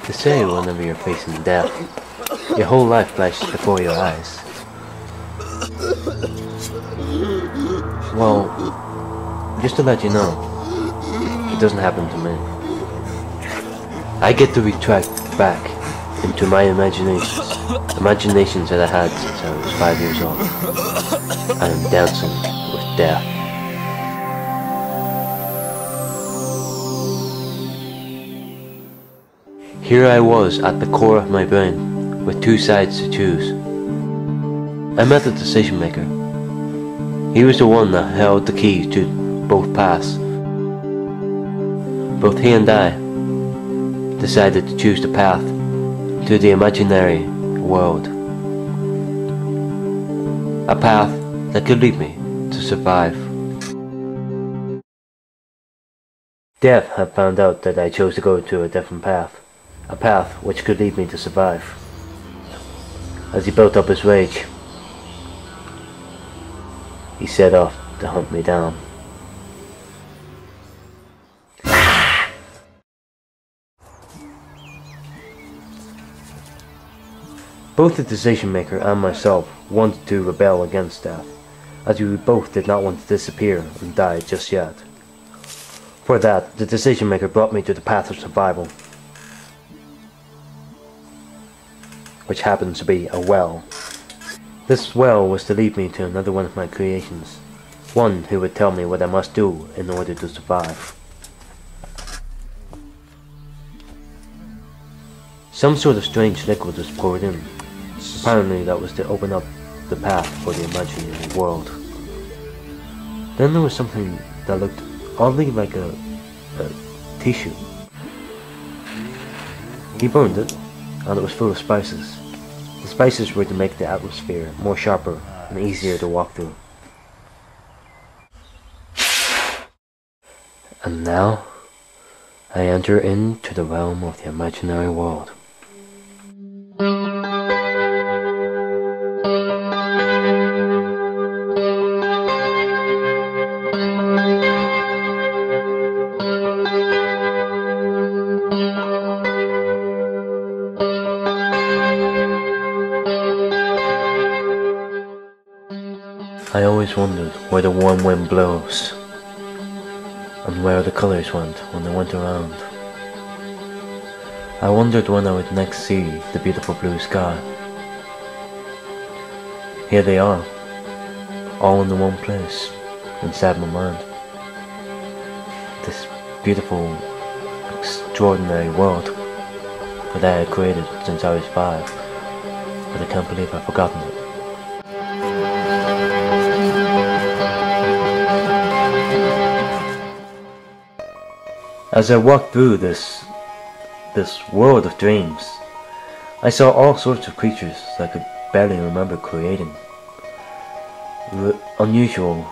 They say whenever you're facing death, your whole life flashes before your eyes. Well, just to let you know, it doesn't happen to me. I get to retract back into my imaginations that I had since I was 5 years old. I am dancing with death. Here I was at the core of my brain, with two sides to choose. I met the decision maker. He was the one that held the key to both paths. Both he and I decided to choose the path to the imaginary world. A path that could lead me to survive. Death had found out that I chose to go to a different path. A path which could lead me to survive. As he built up his rage, he set off to hunt me down. Both the decision maker and myself wanted to rebel against death, as we both did not want to disappear and die just yet. For that, the decision maker brought me to the path of survival, which happens to be a well. This well was to lead me to another one of my creations, one who would tell me what I must do in order to survive. Some sort of strange liquid was poured in. Apparently that was to open up the path for the imaginary world. Then there was something that looked oddly like a tissue. He burned it, and it was full of spices. The spices were to make the atmosphere more sharper and easier to walk through. And now, I enter into the realm of the imaginary world. I always wondered where the warm wind blows, and where the colours went when they went around. I wondered when I would next see the beautiful blue sky. Here they are, all in the one place, inside my mind. This beautiful, extraordinary world that I had created since I was 5, but I can't believe I've forgotten it. As I walked through this world of dreams, I saw all sorts of creatures that I could barely remember creating. Unusual,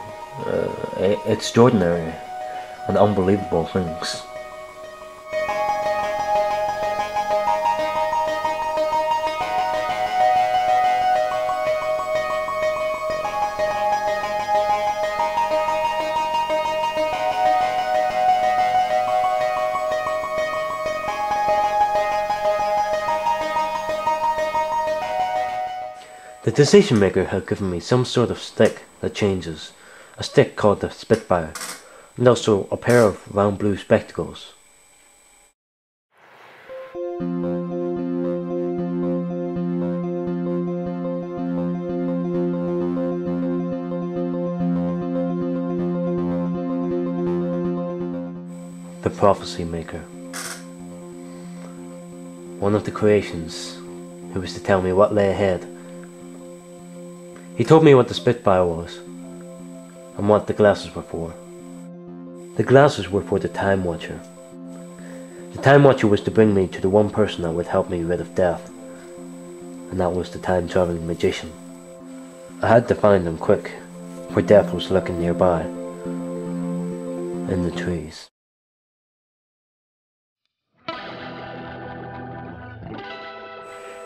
extraordinary, and unbelievable things. The decision maker had given me some sort of stick that changes, a stick called the Spitfire, and also a pair of round blue spectacles. The Prophecy Maker. One of the creations who was to tell me what lay ahead. He told me what the Spitfire was, and what the glasses were for. The glasses were for the Time Watcher. The Time Watcher was to bring me to the one person that would help me rid of death, and that was the time-traveling magician. I had to find him quick, for death was lurking nearby, in the trees.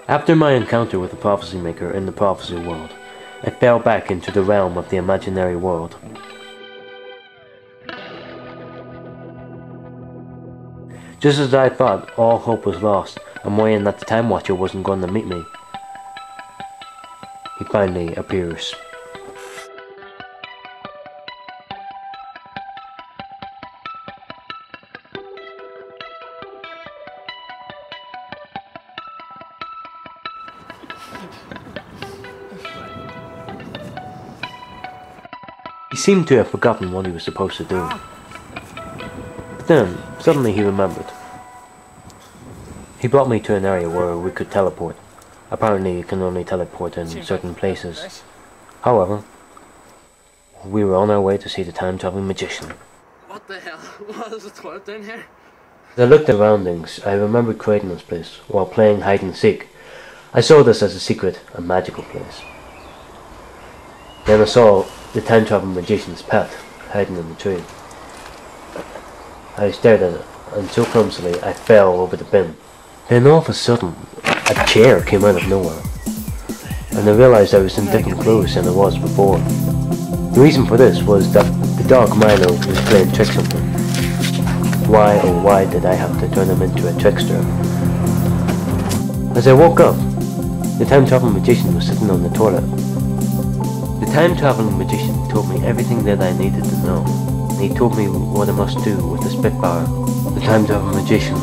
After my encounter with the Prophecy Maker in the Prophecy World, I fell back into the realm of the imaginary world. Just as I thought all hope was lost, and worrying that the Time Watcher wasn't going to meet me, he finally appears. He seemed to have forgotten what he was supposed to do. But then, suddenly he remembered. He brought me to an area where we could teleport. Apparently you can only teleport in certain places. However, we were on our way to see the time-traveling magician. What the hell? Was the toilet down here? As I looked at the surroundings, I remembered creating this place while playing hide and seek. I saw this as a secret and magical place. Then I saw the time-traveling magician's pet hiding in the tree. I stared at it, and so clumsily I fell over the bin. Then all of a sudden, a chair came out of nowhere, and I realised I was in different clothes than I was before. The reason for this was that the dog Milo was playing tricks on me. Why oh why did I have to turn him into a trickster? As I woke up, the time-traveling magician was sitting on the toilet. The time-traveling magician told me everything that I needed to know. And he told me what I must do with the Spitfire. The time-traveling magician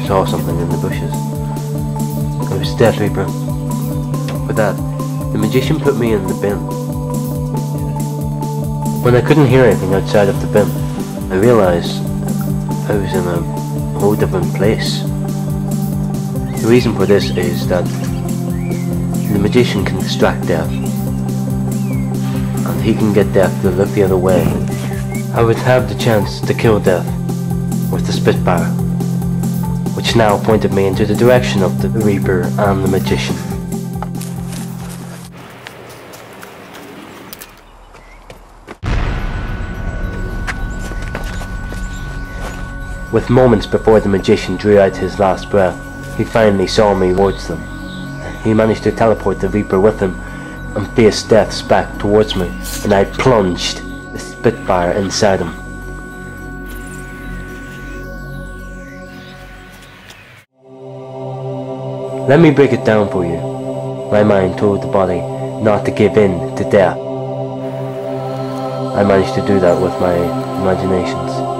saw something in the bushes. It was Death Reaper. With that, the magician put me in the bin. When I couldn't hear anything outside of the bin, I realised I was in a whole different place. The reason for this is that the magician can distract Death, and he can get Death to look the other way. I would have the chance to kill Death with the Spitfire, which now pointed me into the direction of the Reaper and the magician. With moments before the magician drew out his last breath, he finally saw me towards them. He managed to teleport the Reaper with him and faced Death's back towards me, and I plunged the Spitfire inside him. Let me break it down for you. My mind told the body not to give in to Death. I managed to do that with my imaginations.